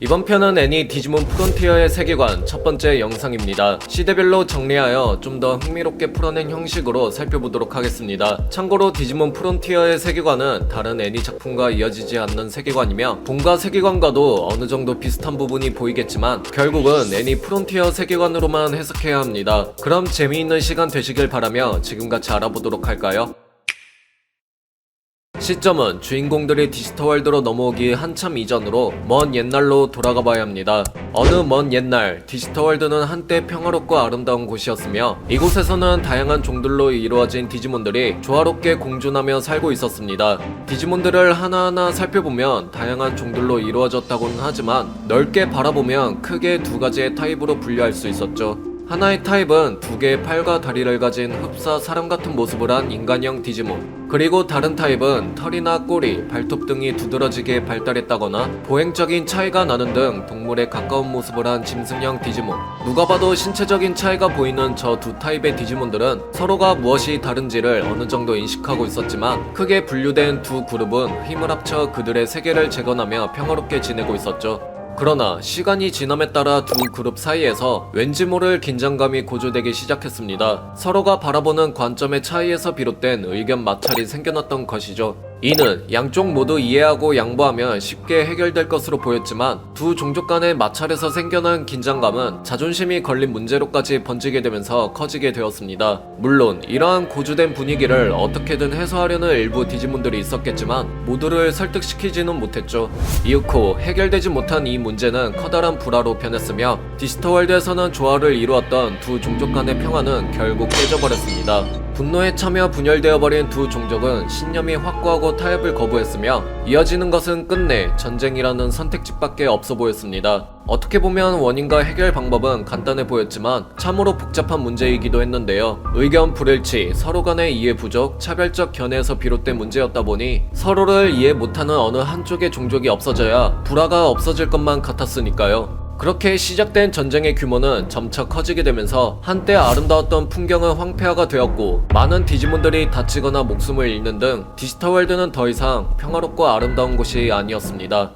이번 편은 애니 디지몬 프론티어의 세계관 첫 번째 영상입니다. 시대별로 정리하여 좀 더 흥미롭게 풀어낸 형식으로 살펴보도록 하겠습니다. 참고로 디지몬 프론티어의 세계관은 다른 애니 작품과 이어지지 않는 세계관이며 본가 세계관과도 어느 정도 비슷한 부분이 보이겠지만 결국은 애니 프론티어 세계관으로만 해석해야 합니다. 그럼 재미있는 시간 되시길 바라며 지금같이 알아보도록 할까요? 시점은 주인공들이 디지털월드로 넘어오기 한참 이전으로 먼 옛날로 돌아가 봐야 합니다. 어느 먼 옛날, 디지털월드는 한때 평화롭고 아름다운 곳이었으며 이곳에서는 다양한 종들로 이루어진 디지몬들이 조화롭게 공존하며 살고 있었습니다. 디지몬들을 하나하나 살펴보면 다양한 종들로 이루어졌다고는 하지만 넓게 바라보면 크게 두 가지의 타입으로 분류할 수 있었죠. 하나의 타입은 두 개의 팔과 다리를 가진 흡사 사람 같은 모습을 한 인간형 디지몬, 그리고 다른 타입은 털이나 꼬리, 발톱 등이 두드러지게 발달했다거나 보행적인 차이가 나는 등 동물에 가까운 모습을 한 짐승형 디지몬. 누가 봐도 신체적인 차이가 보이는 저 두 타입의 디지몬들은 서로가 무엇이 다른지를 어느 정도 인식하고 있었지만 크게 분류된 두 그룹은 힘을 합쳐 그들의 세계를 재건하며 평화롭게 지내고 있었죠. 그러나 시간이 지남에 따라 두 그룹 사이에서 왠지 모를 긴장감이 고조되기 시작했습니다. 서로가 바라보는 관점의 차이에서 비롯된 의견 마찰이 생겨났던 것이죠. 이는 양쪽 모두 이해하고 양보하면 쉽게 해결될 것으로 보였지만 두 종족 간의 마찰에서 생겨난 긴장감은 자존심이 걸린 문제로까지 번지게 되면서 커지게 되었습니다. 물론 이러한 고조된 분위기를 어떻게든 해소하려는 일부 디지몬들이 있었겠지만 모두를 설득시키지는 못했죠. 이윽고 해결되지 못한 이 문제는 커다란 불화로 변했으며 디지털월드에서는 조화를 이루었던 두 종족 간의 평화는 결국 깨져버렸습니다. 분노에 차며 분열되어버린 두 종족은 신념이 확고하고 타협을 거부했으며 이어지는 것은 끝내 전쟁이라는 선택지밖에 없어 보였습니다. 어떻게 보면 원인과 해결 방법은 간단해 보였지만 참으로 복잡한 문제이기도 했는데요. 의견 불일치, 서로 간의 이해 부족, 차별적 견해에서 비롯된 문제였다 보니 서로를 이해 못하는 어느 한쪽의 종족이 없어져야 불화가 없어질 것만 같았으니까요. 그렇게 시작된 전쟁의 규모는 점차 커지게 되면서 한때 아름다웠던 풍경은 황폐화가 되었고 많은 디지몬들이 다치거나 목숨을 잃는 등 디지털월드는 더 이상 평화롭고 아름다운 곳이 아니었습니다.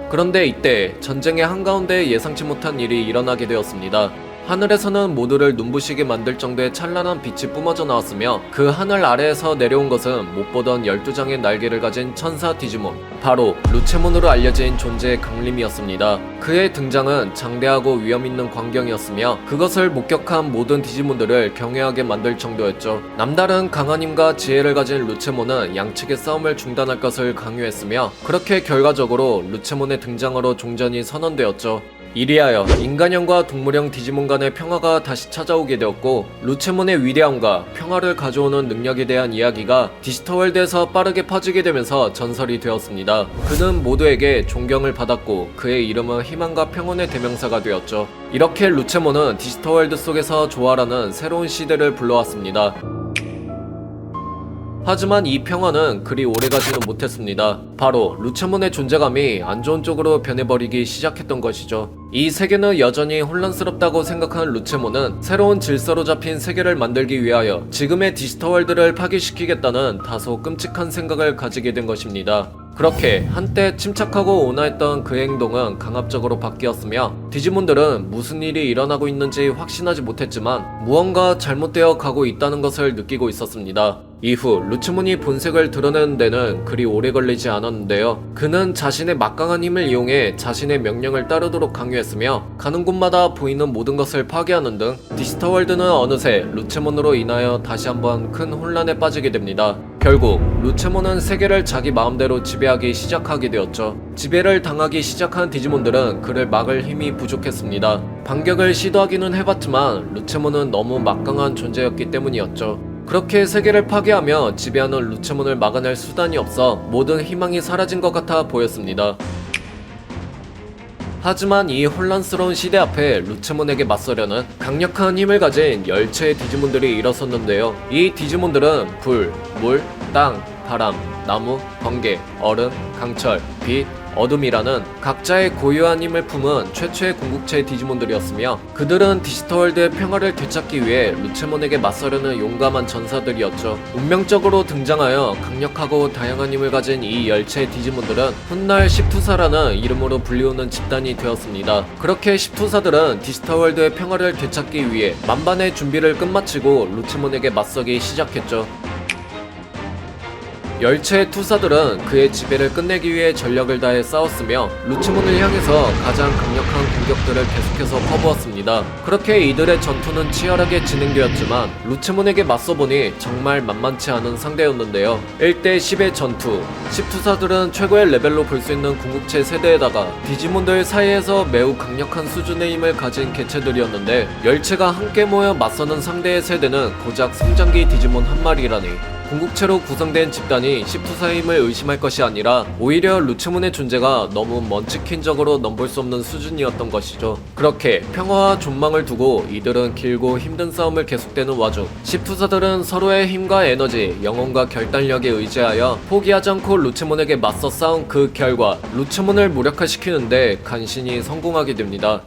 그런데 이때 전쟁의 한가운데 예상치 못한 일이 일어나게 되었습니다. 하늘에서는 모두를 눈부시게 만들 정도의 찬란한 빛이 뿜어져 나왔으며 그 하늘 아래에서 내려온 것은 못 보던 12장의 날개를 가진 천사 디지몬, 바로 루체몬으로 알려진 존재의 강림이었습니다. 그의 등장은 장대하고 위험있는 광경이었으며 그것을 목격한 모든 디지몬들을 경외하게 만들 정도였죠. 남다른 강한 힘과 지혜를 가진 루체몬은 양측의 싸움을 중단할 것을 강요했으며 그렇게 결과적으로 루체몬의 등장으로 종전이 선언되었죠. 이리하여 인간형과 동물형 디지몬 간의 평화가 다시 찾아오게 되었고 루체몬의 위대함과 평화를 가져오는 능력에 대한 이야기가 디지털월드에서 빠르게 퍼지게 되면서 전설이 되었습니다. 그는 모두에게 존경을 받았고 그의 이름은 희망과 평온의 대명사가 되었죠. 이렇게 루체몬은 디지털월드 속에서 조화라는 새로운 시대를 불러왔습니다. 하지만 이 평화는 그리 오래가지는 못했습니다. 바로 루체몬의 존재감이 안 좋은 쪽으로 변해버리기 시작했던 것이죠. 이 세계는 여전히 혼란스럽다고 생각한 루체몬은 새로운 질서로 잡힌 세계를 만들기 위하여 지금의 디지털월드를 파괴시키겠다는 다소 끔찍한 생각을 가지게 된 것입니다. 그렇게 한때 침착하고 온화했던 그의 행동은 강압적으로 바뀌었으며 디지몬들은 무슨 일이 일어나고 있는지 확신하지 못했지만 무언가 잘못되어 가고 있다는 것을 느끼고 있었습니다. 이후 루체몬이 본색을 드러내는 데는 그리 오래 걸리지 않았는데요. 그는 자신의 막강한 힘을 이용해 자신의 명령을 따르도록 강요했으며 가는 곳마다 보이는 모든 것을 파괴하는 등 디지털월드는 어느새 루체몬으로 인하여 다시 한번 큰 혼란에 빠지게 됩니다. 결국 루체몬은 세계를 자기 마음대로 지배하기 시작하게 되었죠. 지배를 당하기 시작한 디지몬들은 그를 막을 힘이 부족했습니다. 반격을 시도하기는 해봤지만 루체몬은 너무 막강한 존재였기 때문이었죠. 그렇게 세계를 파괴하며 지배하는 루체몬을 막아낼 수단이 없어 모든 희망이 사라진 것 같아 보였습니다. 하지만 이 혼란스러운 시대 앞에 루체몬에게 맞서려는 강력한 힘을 가진 열체의 디지몬들이 일어섰는데요. 이 디지몬들은 불, 물, 땅, 바람, 나무, 번개, 얼음, 강철, 빛, 어둠이라는 각자의 고유한 힘을 품은 최초의 궁극체 디지몬들이었으며 그들은 디지털월드의 평화를 되찾기 위해 루체몬에게 맞서려는 용감한 전사들이었죠. 운명적으로 등장하여 강력하고 다양한 힘을 가진 이 열체의 디지몬들은 훗날 십투사라는 이름으로 불리우는 집단이 되었습니다. 그렇게 십투사들은 디지털월드의 평화를 되찾기 위해 만반의 준비를 끝마치고 루체몬에게 맞서기 시작했죠. 열체의 투사들은 그의 지배를 끝내기 위해 전력을 다해 싸웠으며 루체몬을 향해서 가장 강력한 공격들을 계속해서 퍼부었습니다. 그렇게 이들의 전투는 치열하게 진행되었지만 루체몬에게 맞서보니 정말 만만치 않은 상대였는데요. 1대 10의 전투, 십투사들은 최고의 레벨로 볼 수 있는 궁극체 세대에다가 디지몬들 사이에서 매우 강력한 수준의 힘을 가진 개체들이었는데 열체가 함께 모여 맞서는 상대의 세대는 고작 성장기 디지몬 한 마리라니. 궁극체로 구성된 집단이 십투사의 힘을 의심할 것이 아니라 오히려 루체몬의 존재가 너무 먼치킨적으로 넘볼 수 없는 수준이었던 것이죠. 그렇게 평화와 존망을 두고 이들은 길고 힘든 싸움을 계속되는 와중 십투사들은 서로의 힘과 에너지, 영혼과 결단력에 의지하여 포기하지 않고 루체몬에게 맞서 싸운 그 결과 루체몬을 무력화시키는데 간신히 성공하게 됩니다.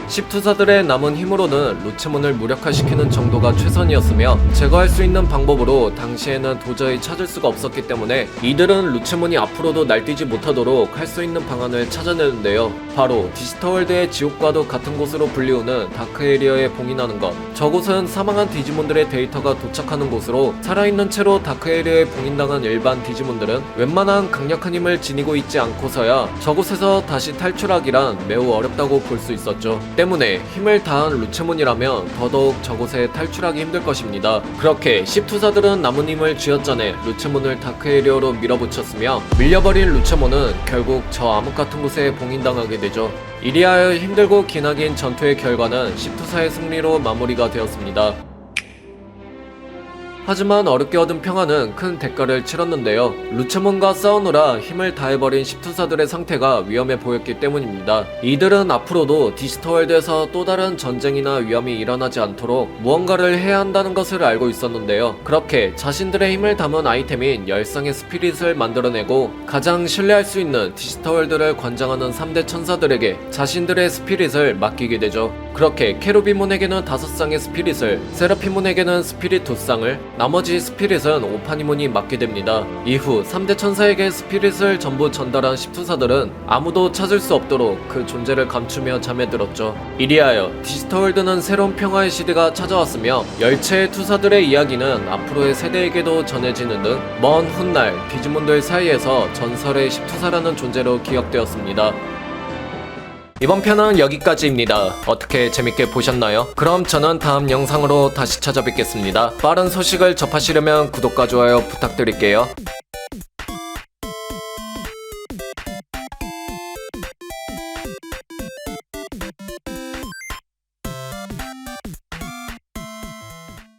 십투사들의 남은 힘으로는 루체몬을 무력화시키는 정도가 최선이었으며 제거할 수 있는 방법으로 당시에는 도저히 찾을 수가 없었기 때문에 이들은 루체몬이 앞으로도 날뛰지 못하도록 할 수 있는 방안을 찾아내는데요. 바로 디지털월드의 지옥과도 같은 곳으로 불리우는 다크에리어에 봉인하는 것. 저곳은 사망한 디지몬들의 데이터가 도착하는 곳으로 살아있는 채로 다크에리어에 봉인당한 일반 디지몬들은 웬만한 강력한 힘을 지니고 있지 않고서야 저곳에서 다시 탈출하기란 매우 어렵다고 볼 수 있었죠. 때문에 힘을 다한 루체몬이라면 더더욱 저곳에 탈출하기 힘들 것입니다. 그렇게 십투사들은 남은 힘을 쥐어짜내 루체몬을 다크에리어로 밀어붙였으며 밀려버린 루체몬은 결국 저 암흑 같은 곳에 봉인당하게 되죠. 이리하여 힘들고 기나긴 전투의 결과는 십투사의 승리로 마무리가 되었습니다. 하지만 어렵게 얻은 평화는 큰 대가를 치렀는데요. 루체몬과 싸우느라 힘을 다해버린 십투사들의 상태가 위험해 보였기 때문입니다. 이들은 앞으로도 디지털월드에서 또 다른 전쟁이나 위험이 일어나지 않도록 무언가를 해야 한다는 것을 알고 있었는데요. 그렇게 자신들의 힘을 담은 아이템인 열상의 스피릿을 만들어내고 가장 신뢰할 수 있는 디지털월드를 관장하는 3대 천사들에게 자신들의 스피릿을 맡기게 되죠. 그렇게 케루비몬에게는 5쌍의 스피릿을, 세라피몬에게는 스피릿 2쌍을, 나머지 스피릿은 오파니몬이 맡게 됩니다. 이후 3대 천사에게 스피릿을 전부 전달한 십투사들은 아무도 찾을 수 없도록 그 존재를 감추며 잠에 들었죠. 이리하여 디지털월드는 새로운 평화의 시대가 찾아왔으며 열체의 투사들의 이야기는 앞으로의 세대에게도 전해지는 등 먼 훗날 디지몬들 사이에서 전설의 십투사라는 존재로 기억되었습니다. 이번 편은 여기까지입니다. 어떻게 재밌게 보셨나요? 그럼 저는 다음 영상으로 다시 찾아뵙겠습니다. 빠른 소식을 접하시려면 구독과 좋아요 부탁드릴게요.